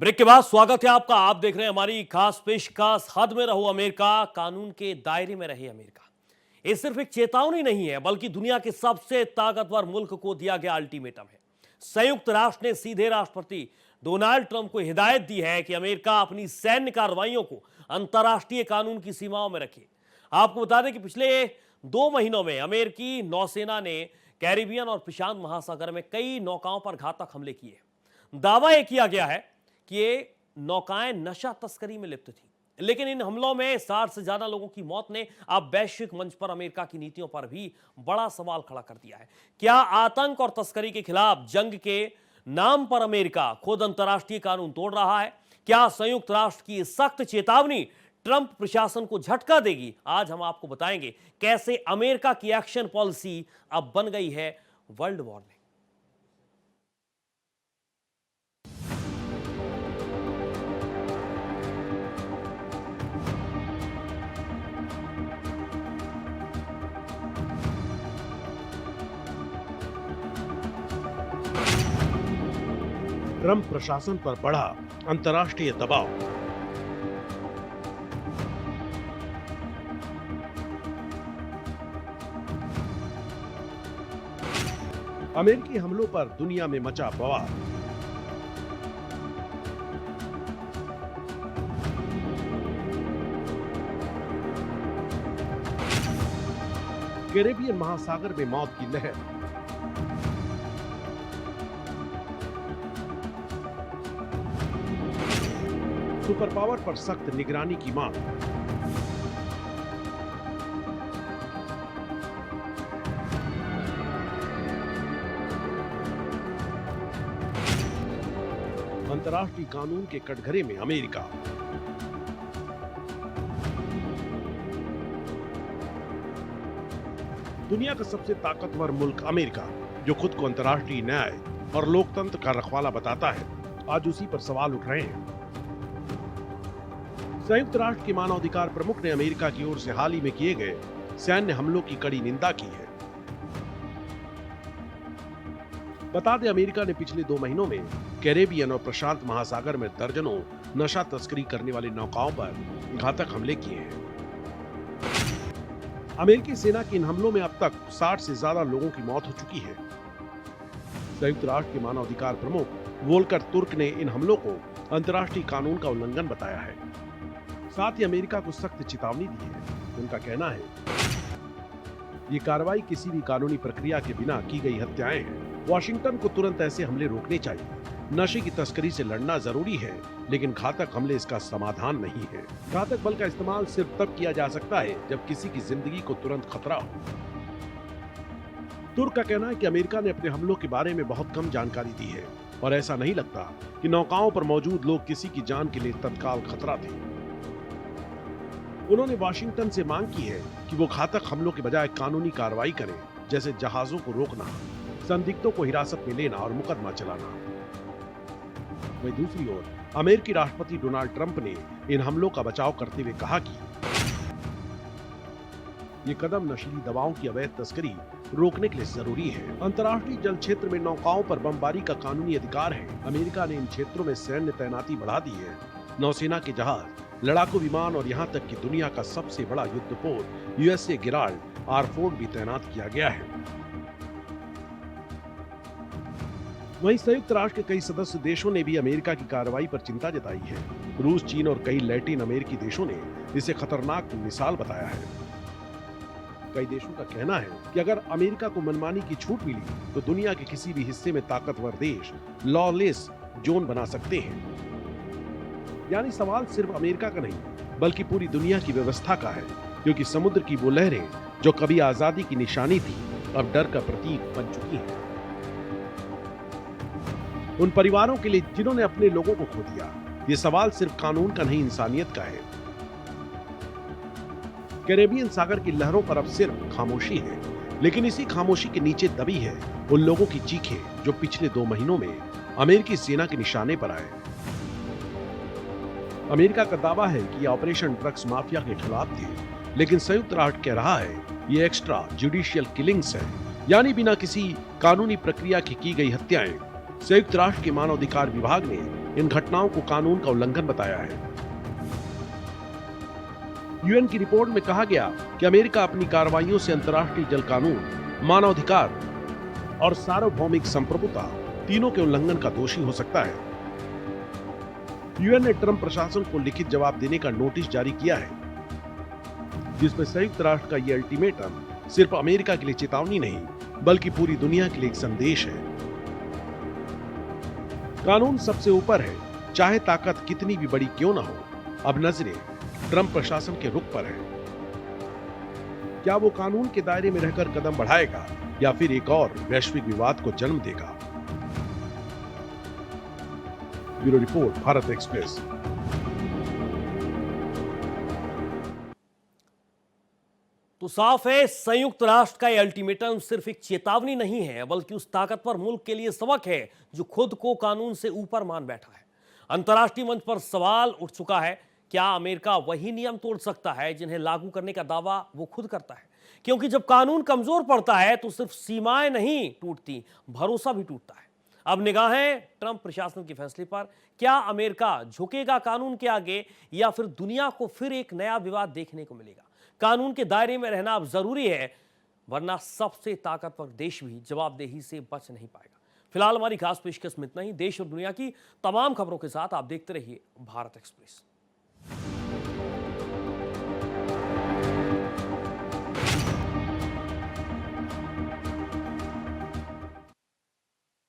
Break के बाद स्वागत है आपका। आप देख रहे हैं हमारी खास पेशकश हद में रहो अमेरिका, कानून के दायरे में रहे अमेरिका। ये सिर्फ एक चेतावनी नहीं है, बल्कि दुनिया के सबसे ताकतवर मुल्क को दिया गया अल्टीमेटम है। संयुक्त राष्ट्र ने सीधे राष्ट्रपति डोनाल्ड ट्रंप को हिदायत दी है कि अमेरिका अपनी सैन्य कार्रवाइयों को अंतर्राष्ट्रीय कानून की सीमाओं में रखे। आपको बता दें कि पिछले 2 महीनों में अमेरिकी नौसेना ने कैरिबियन और प्रशांत महासागर में कई नौकाओं पर घातक हमले किए। दावा यह किया गया है कि ये नौकाएं नशा तस्करी में लिप्त थी, लेकिन इन हमलों में 60 से ज्यादा लोगों की मौत ने अब वैश्विक मंच पर अमेरिका की नीतियों पर भी बड़ा सवाल खड़ा कर दिया है। क्या आतंक और तस्करी के खिलाफ जंग के नाम पर अमेरिका खुद अंतर्राष्ट्रीय कानून तोड़ रहा है? क्या संयुक्त राष्ट्र की सख्त चेतावनी ट्रंप प्रशासन को झटका देगी? आज हम आपको बताएंगे कैसे अमेरिका की एक्शन पॉलिसी अब बन गई है वर्ल्ड वॉर्निंग। ट्रंप प्रशासन पर बढ़ा अंतर्राष्ट्रीय दबाव। अमेरिकी हमलों पर दुनिया में मचा बवाल। कैरेबियन महासागर में मौत की लहर। सुपर पावर पर सख्त निगरानी की मांग। अंतर्राष्ट्रीय कानून के कटघरे में अमेरिका। दुनिया का सबसे ताकतवर मुल्क अमेरिका, जो खुद को अंतर्राष्ट्रीय न्याय और लोकतंत्र का रखवाला बताता है, आज उसी पर सवाल उठ रहे हैं। संयुक्त राष्ट्र के मानवाधिकार प्रमुख ने अमेरिका की ओर से हाल ही में किए गए सैन्य हमलों की कड़ी निंदा की है। बता दें, अमेरिका ने पिछले 2 महीनों में कैरेबियन और प्रशांत महासागर में दर्जनों नशा तस्करी करने वाली नौकाओं पर घातक हमले किए हैं। अमेरिकी सेना के इन हमलों में अब तक 60 से ज्यादा लोगों की मौत हो चुकी है। संयुक्त राष्ट्र के मानवाधिकार प्रमुख वोल्कर तुर्क ने इन हमलों को अंतर्राष्ट्रीय कानून का उल्लंघन बताया है। साथ ही अमेरिका को सख्त चेतावनी दी है। उनका कहना है, ये कार्रवाई किसी भी कानूनी प्रक्रिया के बिना की गई हत्याएं हैं। वॉशिंगटन को तुरंत ऐसे हमले रोकने चाहिए। नशे की तस्करी से लड़ना जरूरी है, लेकिन घातक हमले इसका समाधान नहीं है। घातक बल का इस्तेमाल सिर्फ तब किया जा सकता है जब किसी की जिंदगी को तुरंत खतरा हो। तुर्क का कहना है कि अमेरिका ने अपने हमलों के बारे में बहुत कम जानकारी दी है और ऐसा नहीं लगता कि नौकाओं पर मौजूद लोग किसी की जान के लिए तत्काल खतरा थे। उन्होंने वाशिंगटन से मांग की है कि वो घातक हमलों के बजाय कानूनी कार्रवाई करे, जैसे जहाजों को रोकना, संदिग्धों को हिरासत में लेना और मुकदमा चलाना। वहीं दूसरी ओर अमेरिकी राष्ट्रपति डोनाल्ड ट्रंप ने इन हमलों का बचाव करते हुए कहा कि ये कदम नशीली दवाओं की अवैध तस्करी रोकने के लिए जरूरी है। अंतर्राष्ट्रीय जल क्षेत्र में नौकाओं पर बमबारी का कानूनी अधिकार है। अमेरिका ने इन क्षेत्रों में सैन्य तैनाती बढ़ा दी है। नौसेना के जहाज, लड़ाकू विमान और यहाँ तक कि दुनिया का सबसे बड़ा युद्धपोत यूएसए गिराल्ड आर-4 भी तैनात किया गया है। वहीं संयुक्त राष्ट्र के कई सदस्य देशों ने भी अमेरिका की कार्रवाई पर चिंता जताई है। रूस, चीन और कई लैटिन अमेरिकी देशों ने इसे खतरनाक मिसाल बताया है। कई देशों का कहना है कि अगर अमेरिका को मनमानी की छूट मिली तो दुनिया के किसी भी हिस्से में ताकतवर देश लॉलेस जोन बना सकते हैं। यानी सवाल सिर्फ अमेरिका का नहीं, बल्कि पूरी दुनिया की व्यवस्था का है, क्योंकि समुद्र की वो लहरें जो कभी आजादी की निशानी थी, अब डर का प्रतीक बन चुकी हैं। उन परिवारों के लिए जिन्होंने अपने लोगों को खो दिया, ये सवाल सिर्फ कानून का नहीं, इंसानियत का है। कैरेबियन सागर की लहरों पर अब सिर्फ खामोशी है, लेकिन इसी खामोशी के नीचे दबी है उन लोगों की चीखें जो पिछले 2 महीनों में अमेरिकी सेना के निशाने पर आए। अमेरिका का दावा है कि ऑपरेशन ड्रग्स माफिया के खिलाफ थे, लेकिन संयुक्त राष्ट्र कह रहा है ये एक्स्ट्रा जुडिशियल किलिंग्स है, यानी बिना किसी कानूनी प्रक्रिया की गई हत्याएं। संयुक्त राष्ट्र के मानवाधिकार विभाग ने इन घटनाओं को कानून का उल्लंघन बताया है। यूएन की रिपोर्ट में कहा गया कि अमेरिका अपनी कार्रवाइयों से अंतर्राष्ट्रीय जल कानून, मानवाधिकार और सार्वभौमिक संप्रभुता तीनों के उल्लंघन का दोषी हो सकता है। यूएन ने ट्रंप प्रशासन को लिखित जवाब देने का नोटिस जारी किया है, जिसमें संयुक्त राष्ट्र का यह अल्टीमेटम सिर्फ अमेरिका के लिए चेतावनी नहीं, बल्कि पूरी दुनिया के लिए एक संदेश है। कानून सबसे ऊपर है, चाहे ताकत कितनी भी बड़ी क्यों ना हो। अब नजरें ट्रंप प्रशासन के रुख पर है। क्या वो कानून के दायरे में रहकर कदम बढ़ाएगा या फिर एक और वैश्विक विवाद को जन्म देगा? Bureau report, Bharat express. तो साफ है, संयुक्त राष्ट्र का यह अल्टीमेटम सिर्फ एक चेतावनी नहीं है, बल्कि उस ताकतवर मुल्क के लिए सबक है जो खुद को कानून से ऊपर मान बैठा है। अंतर्राष्ट्रीय मंच पर सवाल उठ चुका है, क्या अमेरिका वही नियम तोड़ सकता है जिन्हें लागू करने का दावा वो खुद करता है? क्योंकि जब कानून कमजोर पड़ता है तो सिर्फ सीमाएं नहीं टूटती, भरोसा भी टूटता है। अब निगाहें ट्रंप प्रशासन के फैसले पर। क्या अमेरिका झुकेगा कानून के आगे या फिर दुनिया को फिर एक नया विवाद देखने को मिलेगा? कानून के दायरे में रहना अब जरूरी है, वरना सबसे ताकतवर देश भी जवाबदेही से बच नहीं पाएगा। फिलहाल हमारी खास पेशकश में इतना ही। देश और दुनिया की तमाम खबरों के साथ आप देखते रहिए भारत एक्सप्रेस।